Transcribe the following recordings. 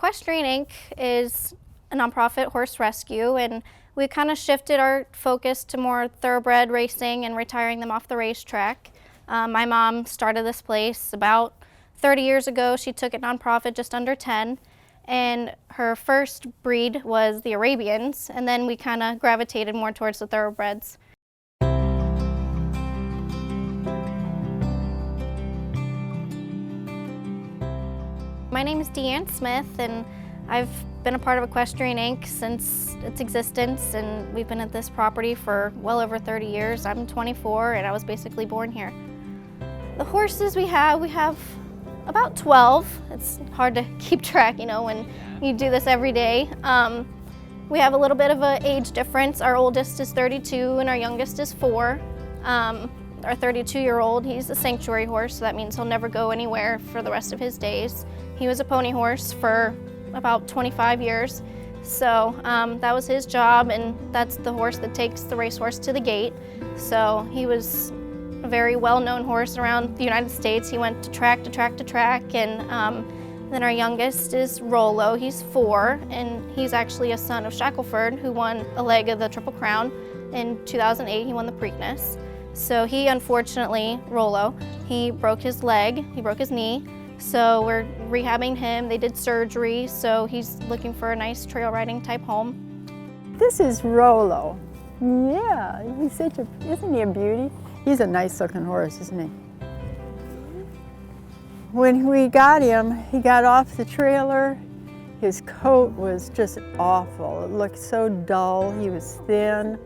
Equestrian Inc. is a nonprofit horse rescue, and we kind of shifted our focus to more thoroughbred racing and retiring them off the racetrack. My mom started this place about 30 years ago. She took it nonprofit just under 10, and her first breed was the Arabians, and then we kind of gravitated more towards the thoroughbreds. My name is Deanne Smith, and I've been a part of Equestrian Inc. since its existence, and we've been at this property for well over 30 years. I'm 24, and I was basically born here. The horses we have about 12. It's hard to keep track, when you do this every day. We have a little bit of an age difference. Our oldest is 32, and our youngest is 4. Our 32-year-old, he's a sanctuary horse, so that means he'll never go anywhere for the rest of his days. He was a pony horse for about 25 years, so that was his job, and that's the horse that takes the racehorse to the gate. So he was a very well-known horse around the United States. He went to track to track to track, and then our youngest is Rollo. He's 4, and he's actually a son of Shackelford, who won a leg of the Triple Crown. In 2008, he won the Preakness. So he, unfortunately, Rollo, he broke his leg, he broke his knee. So we're rehabbing him. They did surgery, so he's looking for a nice trail riding type home. This is Rollo. Yeah, isn't he a beauty? He's a nice looking horse, isn't he? When we got him, he got off the trailer. His coat was just awful. It looked so dull. He was thin.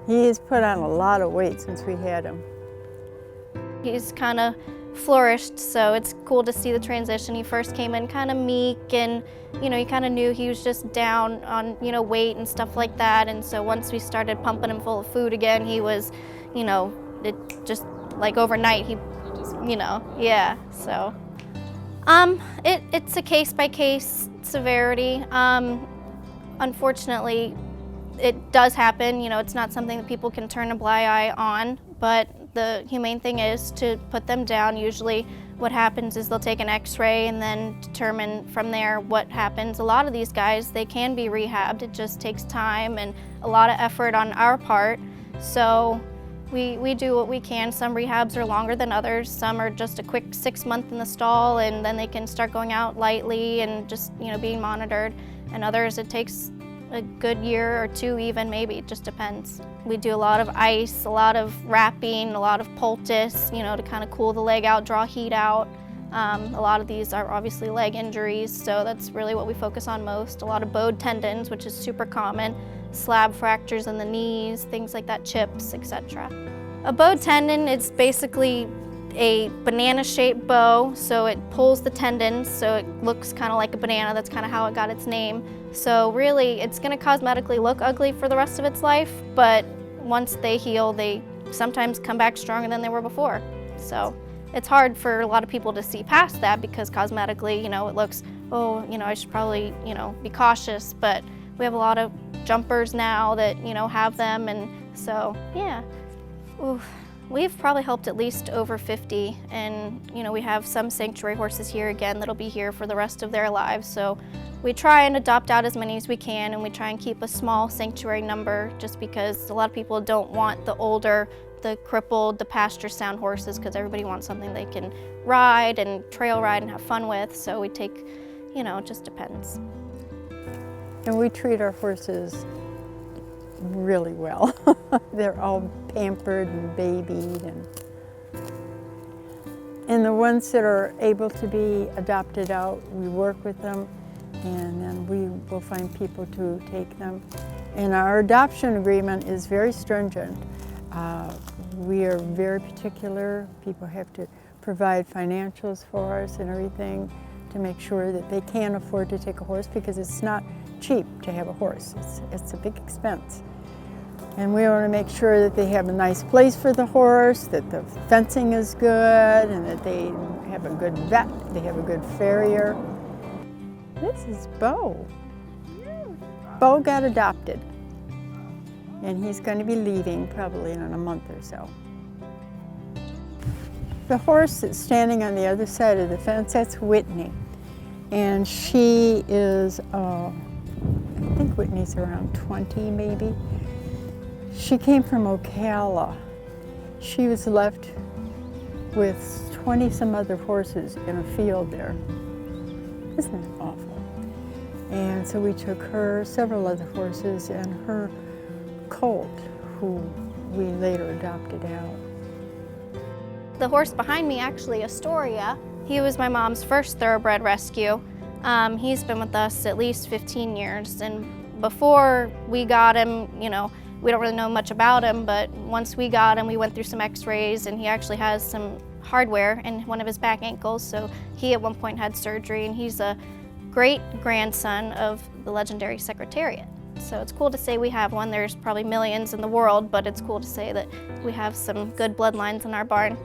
He has put on a lot of weight since we had him. He's kind of flourished, so it's cool to see the transition. He first came in kind of meek, and you kind of knew he was just down on weight and stuff like that. And so once we started pumping him full of food again, he was, it just like overnight he yeah. So it's a case by case severity. Unfortunately, it does happen. It's not something that people can turn a blind eye on, but the humane thing is to put them down. Usually what happens is they'll take an x-ray and then determine from there what happens. A lot of these guys, they can be rehabbed. It just takes time and a lot of effort on our part. So we do what we can. Some rehabs are longer than others. Some are just a quick 6 month in the stall, and then they can start going out lightly and just being monitored. And others, it takes a good year or 2 even, maybe. It just depends. We do a lot of ice, a lot of wrapping, a lot of poultice, to kind of cool the leg out, draw heat out. A lot of these are obviously leg injuries, so that's really what we focus on most. A lot of bowed tendons, which is super common, slab fractures in the knees, things like that, chips, etc. A bowed tendon, it's basically a banana-shaped bow, so it pulls the tendons, so it looks kind of like a banana. That's kind of how it got its name. So really, it's going to cosmetically look ugly for the rest of its life, but once they heal, they sometimes come back stronger than they were before. So it's hard for a lot of people to see past that, because cosmetically, it looks, I should probably, be cautious, but we have a lot of jumpers now that, have them, and so, yeah. Oof. We've probably helped at least over 50, and we have some sanctuary horses here again that'll be here for the rest of their lives. So we try and adopt out as many as we can, and we try and keep a small sanctuary number, just because a lot of people don't want the older, the crippled, the pasture sound horses, because everybody wants something they can ride and trail ride and have fun with. So we take, it just depends. And we treat our horses really well. They're all pampered and babied, and the ones that are able to be adopted out, we work with them, and then we will find people to take them. And our adoption agreement is very stringent. We are very particular. People have to provide financials for us and everything to make sure that they can afford to take a horse, because it's not cheap to have a horse. It's a big expense. And we want to make sure that they have a nice place for the horse, that the fencing is good, and that they have a good vet, they have a good farrier. This is Bo. Bo got adopted, and he's going to be leaving probably in a month or so. The horse that's standing on the other side of the fence, that's Whitney. And she is, I think Whitney's around 20 maybe. She came from Ocala. She was left with 20 some other horses in a field there. Isn't it awful? And so we took her, several other horses, and her colt, who we later adopted out. The horse behind me, actually, Astoria, he was my mom's first thoroughbred rescue. He's been with us at least 15 years, and before we got him, you know, we don't really know much about him, but once we got him, we went through some x-rays, and he actually has some hardware in one of his back ankles, so he at one point had surgery, and he's a great grandson of the legendary Secretariat. So it's cool to say we have one. There's probably millions in the world, but it's cool to say that we have some good bloodlines in our barn.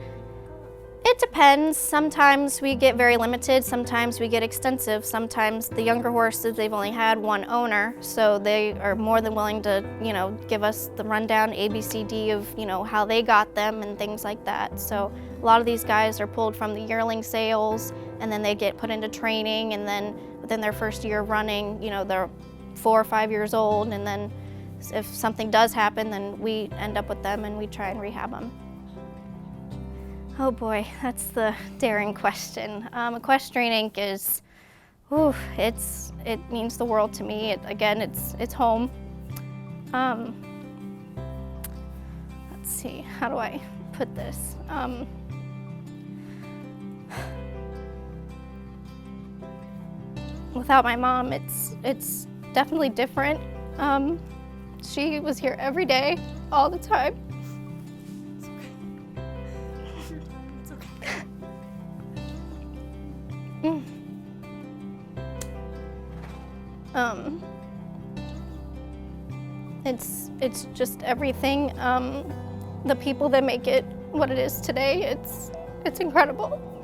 It depends. Sometimes we get very limited, sometimes we get extensive. Sometimes the younger horses, they've only had one owner, so they are more than willing to, you know, give us the rundown ABCD of, you know, how they got them and things like that. So a lot of these guys are pulled from the yearling sales, and then they get put into training, and then within their first year of running, you know, they're 4 or 5 years old, and then if something does happen, then we end up with them and we try and rehab them. Oh boy, that's the daring question. Equestrian Inc. is, it means the world to me. Again, it's home. Let's see, how do I put this? Without my mom, it's definitely different. She was here every day, all the time. It's just everything. The people that make it what it is today, it's incredible.